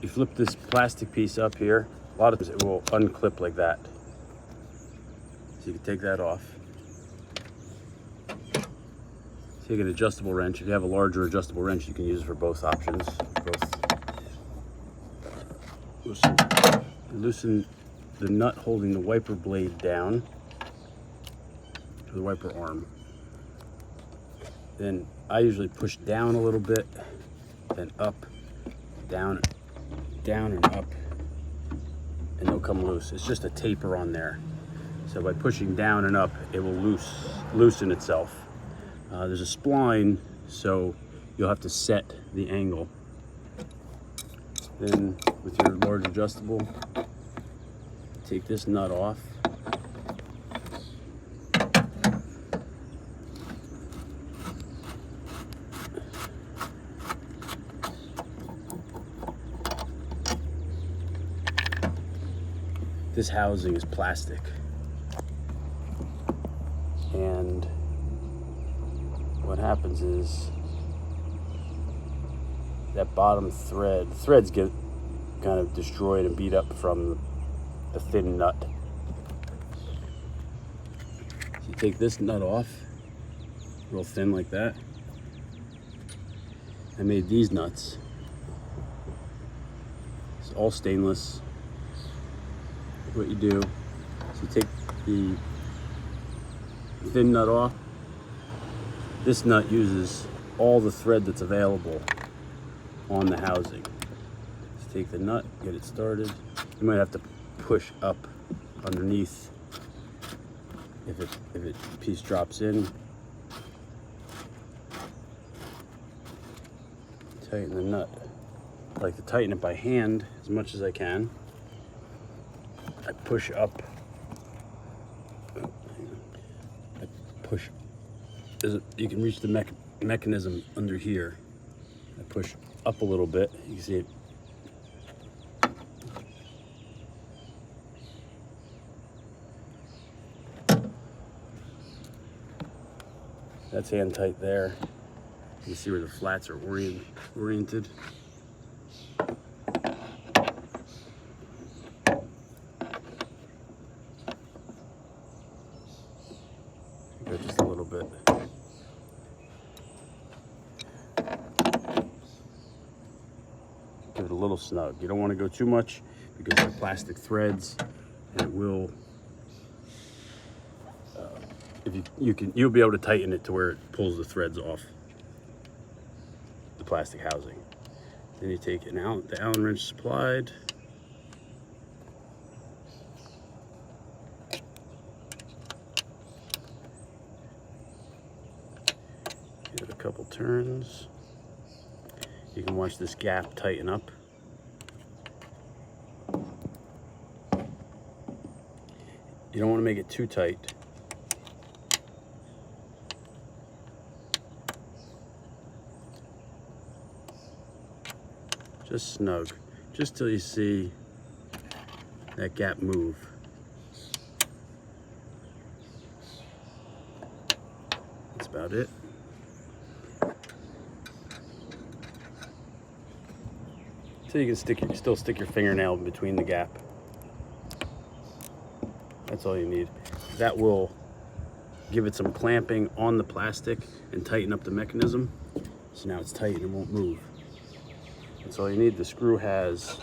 you flip this plastic piece up here, a lot of times it will unclip like that. So you can take that off. Take an adjustable wrench. If you have a larger adjustable wrench, you can use it for both options. Loosen the nut holding the wiper blade down to the wiper arm. Then I usually push down a little bit, then up, down, down and up, and they'll come loose. It's just a taper on there. So by pushing down and up, it will loosen itself. There's a spline, so you'll have to set the angle. Then with your large adjustable, take this nut off. This housing is plastic. And what happens is that bottom threads get kind of destroyed and beat up from the thin nut. So you take this nut off, real thin like that. I made these nuts. It's all stainless. What you do is you take the thin nut off. This nut uses all the thread that's available on the housing. Just take the nut, get it started. You might have to push up underneath if it piece drops in. Tighten the nut. I like to tighten it by hand as much as I can. I push up. I push. You can reach the mechanism under here. I push up a little bit. You can see it. That's hand tight there. You can see where the flats are oriented. Go just a little bit. Give it a little snug. You don't want to go too much because they're plastic threads, and it will. You'll be able to tighten it to where it pulls the threads off the plastic housing. Then you take it out. The Allen wrench supplied. Give it a couple turns. You can watch this gap tighten up. You don't want to make it too tight. Just snug, just till you see that gap move. That's about it. So you can still stick your fingernail in between the gap. That's all you need. That will give it some clamping on the plastic and tighten up the mechanism. So now it's tight and it won't move. That's all you need. The screw has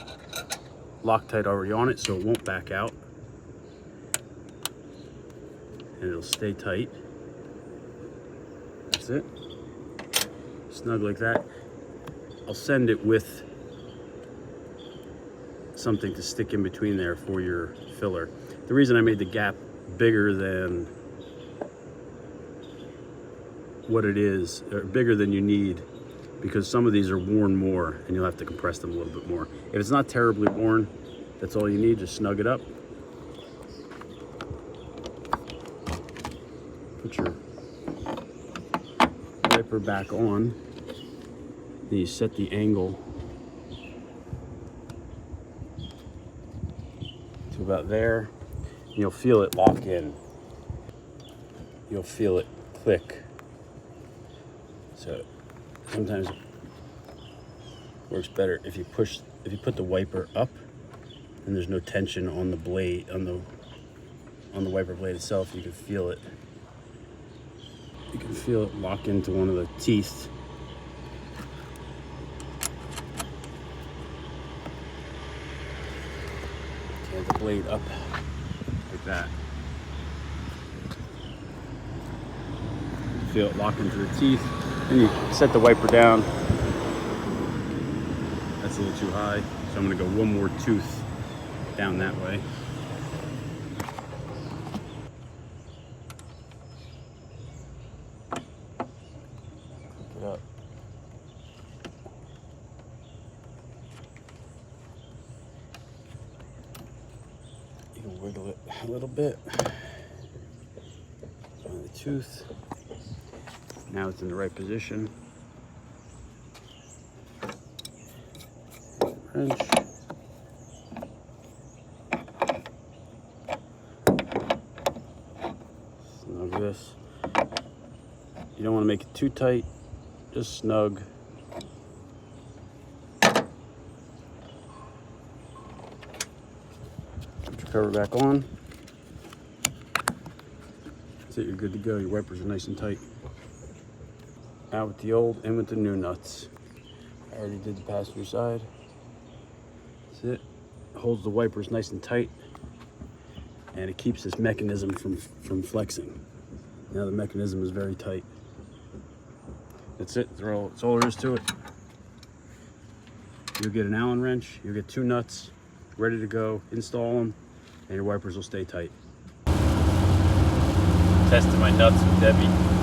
Loctite already on it, so it won't back out. And it'll stay tight. That's it. Snug like that. I'll send it with something to stick in between there for your filler. The reason I made the gap bigger than what it is, or bigger than you need, because some of these are worn more and you'll have to compress them a little bit more. If it's not terribly worn, that's all you need. Just snug it up. Put your wiper back on. Then you set the angle to about there. And you'll feel it lock in. You'll feel it click. So sometimes it works better if you push if you put the wiper up and there's no tension on the blade, on the wiper blade itself, you can feel it. You can feel it lock into one of the teeth. Get the blade up like that. Feel it lock into the teeth. Then you set the wiper down. That's a little too high, so I'm gonna go one more tooth down that way. Pick it up. You can wiggle it a little bit. Find the tooth. Now it's in the right position. Wrench. Snug this. You don't want to make it too tight, just snug. Put your cover back on. That's it, you're good to go. Your wipers are nice and tight. Out with the old, in with the new nuts. I already did the passenger side. That's it. Holds the wipers nice and tight, and it keeps this mechanism from flexing. Now the mechanism is very tight. That's it. That's all there is to it. You'll get an Allen wrench. You'll get 2 nuts ready to go. Install them, and your wipers will stay tight. Testing my nuts with Debbie.